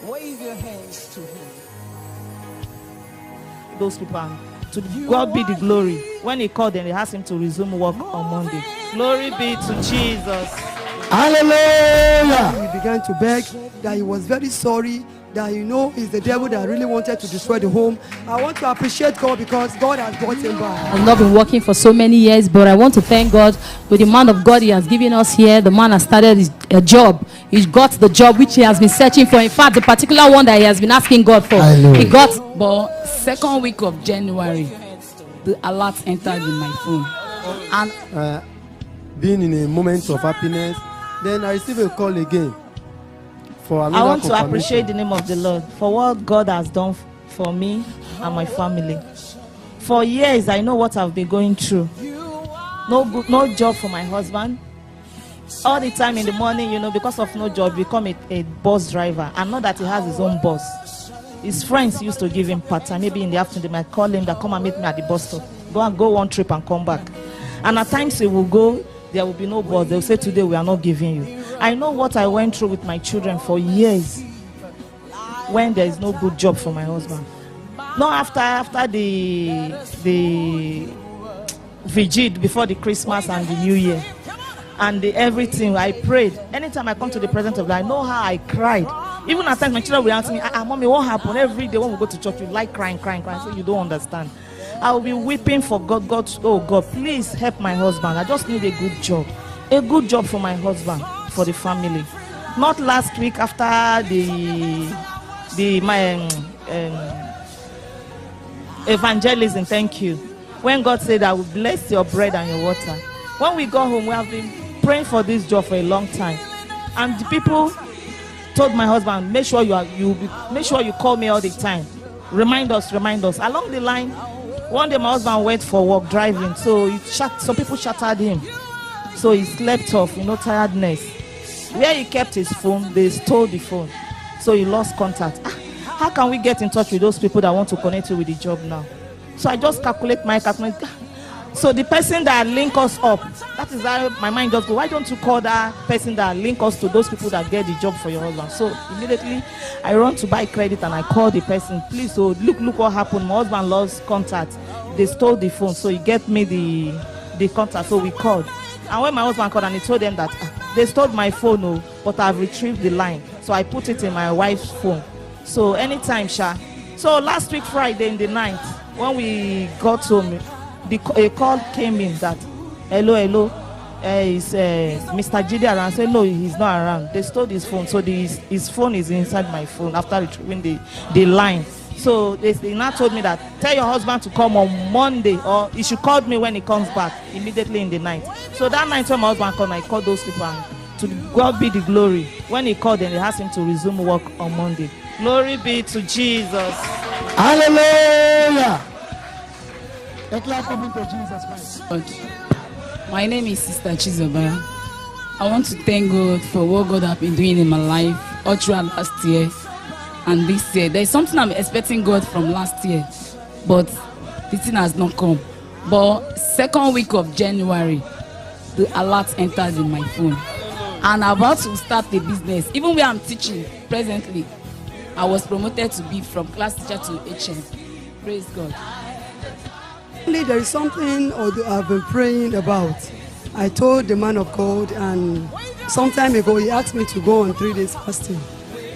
Wave your hands to him. Those people, and to God be the glory. When he called them, they asked him to resume work on Monday. Glory be to Jesus. Hallelujah. He began to beg that he was very sorry, that it's the devil that really wanted to destroy the home. I want to appreciate God because God has brought him back. I've not been working for so many years, but I want to thank God with the man of God he has given us here. The man has started a job. He got the job which he has been searching for. In fact, the particular one that he has been asking God for. He got. But second week of January, the alert entered in my phone. And being in a moment of happiness, then I received a call again. I want to appreciate the name of the Lord for what God has done for me and my family. For years, I know what I've been going through. No job for my husband. All the time in the morning, because of no job, become a bus driver. And not that he has his own bus. His friends used to give him part-time. Maybe in the afternoon, they might call him that come and meet me at the bus stop. Go one trip and come back. And at times he will go, there will be no bus. They will say, today we are not giving you. I know what I went through with my children for years when there is no good job for my husband. No, after the vigil before the Christmas and the New Year and everything, I prayed. Anytime I come to the presence of God, I know how I cried. Even at times my children will ask me, Mommy, what happened? Every day when we go to church, you like crying. I say, you don't understand. I will be weeping for God. Oh God, please help my husband. I just need a good job. A good job for my husband, for the family. Not last week after my evangelism, thank you. When God said, I will bless your bread and your water. When we got home, we have been praying for this job for a long time. And the people told my husband, make sure you call me all the time. Remind us. Along the line, one day my husband went for work driving, so some people shattered him. So he slept off, tiredness. Where he kept his phone, they stole the phone. So he lost contact. How can we get in touch with those people that want to connect you with the job now? So I just calculate. So the person that link us up, that is how my mind just go. Why don't you call that person that link us to those people that get the job for your husband? So immediately I run to buy credit and I call the person. Please, so look what happened. My husband lost contact. They stole the phone. So he get me the contact. So we called. And when my husband called and he told them that they stole my phone, but I've retrieved the line. So I put it in my wife's phone. So anytime, Sha. So last week Friday in the night, when we got home, a call came in that, hello, is Mr. Jide around? I said, no, he's not around. They stole his phone. So his phone is inside my phone after retrieving the line. So they now told me that, tell your husband to come on Monday, or he should call me when he comes back, immediately in the night. So that night when my husband called, I called those people, and to God be the glory. When he called them, they asked him to resume work on Monday. Glory be to Jesus. Hallelujah. Declare coming to Jesus Christ. My name is Sister Chizoba. I want to thank God for what God has been doing in my life all throughout last year and this year. There's something I'm expecting God from last year, but the thing has not come. But second week of January, the alert entered in my phone. And I'm about to start a business. Even where I'm teaching presently, I was promoted to be from class teacher to HM. Praise God. There is something I've been praying about. I told the man of God, and some time ago he asked me to go on 3 days fasting,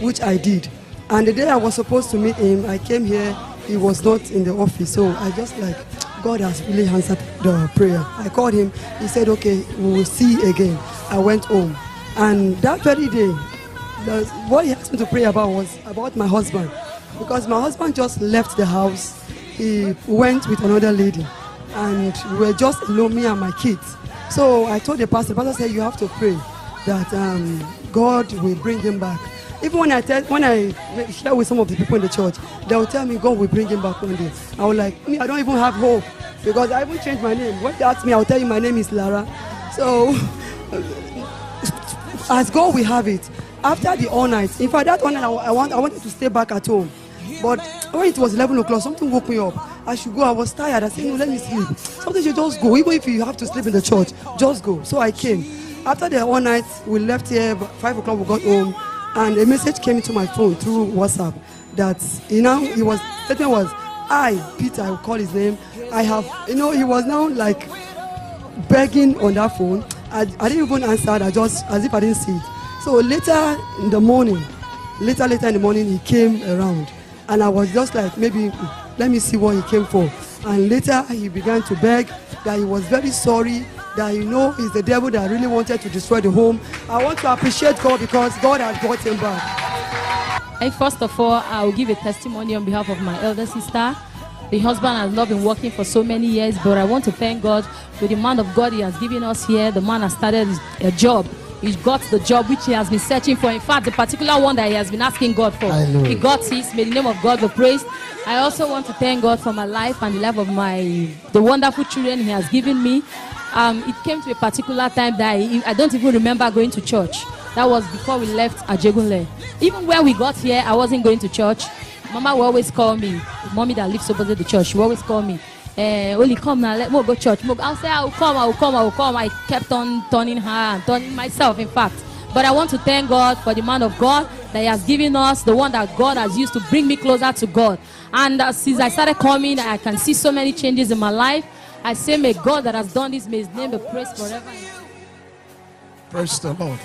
which I did. And the day I was supposed to meet him, I came here, he was not in the office. So I just God has really answered the prayer. I called him, he said, okay, we will see again. I went home. And that very day, what he asked me to pray about was about my husband. Because my husband just left the house. He went with another lady, and we were just alone, me and my kids. So I told the pastor said, you have to pray that God will bring him back. Even when I share with some of the people in the church, they will tell me God will bring him back one day. I was like, I don't even have hope, because I even changed my name. When they ask me, I will tell you my name is Lara. So as God will have it, after the all night, in fact that one night I wanted to stay back at home. But when it was 11 o'clock, something woke me up. I should go. I was tired. I said, no, let me sleep. Something should just go. Even if you have to sleep in the church, just go. So I came. After the all night, we left here. 5 o'clock, we got home. and a message came into my phone through WhatsApp that statement was, Peter, I will call his name. I have, he was now like begging on that phone. I didn't even answer. I just, as if I didn't see it. So later in the morning, he came around, and I was just like, maybe let me see what he came for. And later he began to beg that he was very sorry, that it's the devil that really wanted to destroy the home. I want to appreciate God because God has brought him back. And first of all, I will give a testimony on behalf of my elder sister. The husband has not been working for so many years, but I want to thank God for the man of God he has given us here. The man has started a job. He got the job which he has been searching for. In fact, the particular one that he has been asking God for. He got his. May the name of God be praised. I also want to thank God for my life and the life of the wonderful children he has given me. It came to a particular time that I don't even remember going to church. That was before we left Ajegunle. Even when we got here, I wasn't going to church. Mama will always call me. Mommy that lives opposite the church, she will always call me. Only come now, let me go church. I'll say, I will come. I kept on turning her and turning myself, in fact. But I want to thank God for the man of God that he has given us, the one that God has used to bring me closer to God. And since I started coming, I can see so many changes in my life. I say, may God that has done this, may his name be praised forever. Praise the Lord.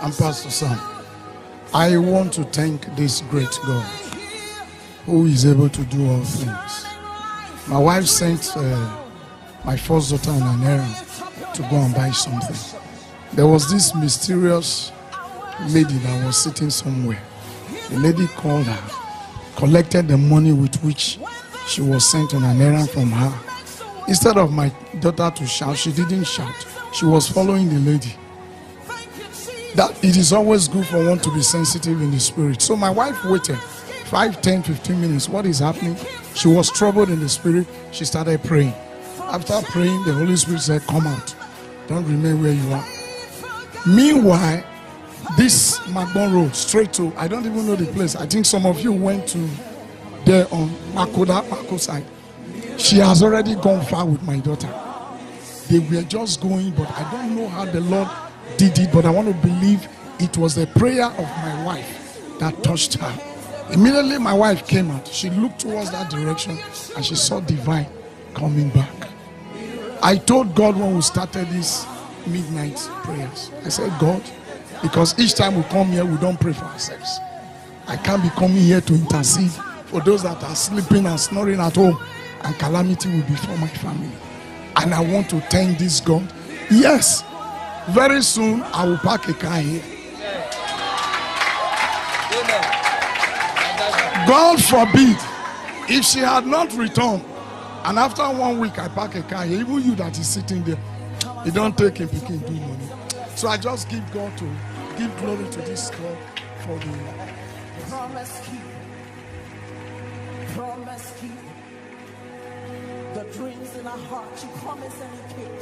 I'm Pastor Sam. I want to thank this great God who is able to do all things. My wife sent my first daughter on an errand to go and buy something. There was this mysterious lady that was sitting somewhere. The lady called her, collected the money with which she was sent on an errand from her. Instead of my daughter to shout, she didn't shout. She was following the lady. That it is always good for one to be sensitive in the spirit. So my wife waited 5, 10, 15 minutes. What is happening? She was troubled in the spirit. She started praying. After praying, the Holy Spirit said, come out. Don't remain where you are. Meanwhile, this Magbon Road, straight to, I don't even know the place. I think some of you went to there on Mako side. She has already gone far with my daughter. They were just going, but I don't know how the Lord did it, but I want to believe it was the prayer of my wife that touched her. Immediately my wife came out. She looked towards that direction and she saw Divine coming back. I told God when we started these midnight prayers, I said, God, because each time we come here, we don't pray for ourselves. I can't be coming here to intercede for those that are sleeping and snoring at home, and calamity will be for my family. And I want to thank this God. Yes, very soon I will park a car here. God forbid, if she had not returned, and after 1 week I park a car here, even you that is sitting there, you don't take him picking do money. So I just give God to give glory to this God for the promise keep. Promise keep. The dreams in our heart, you promise and you keep.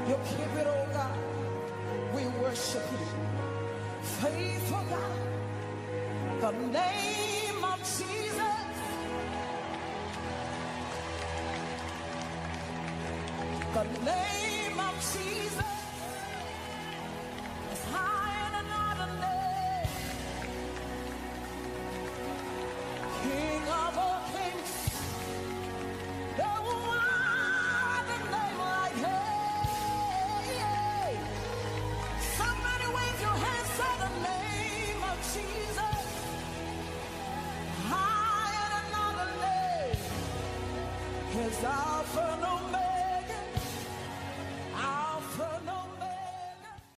You keep it, oh God. We worship you. Faithful God. The name of Jesus. The name of Jesus is higher than another name. King of all kings. No other name like him. Somebody wave your hands to the name of Jesus. Higher than another name. His Alpha and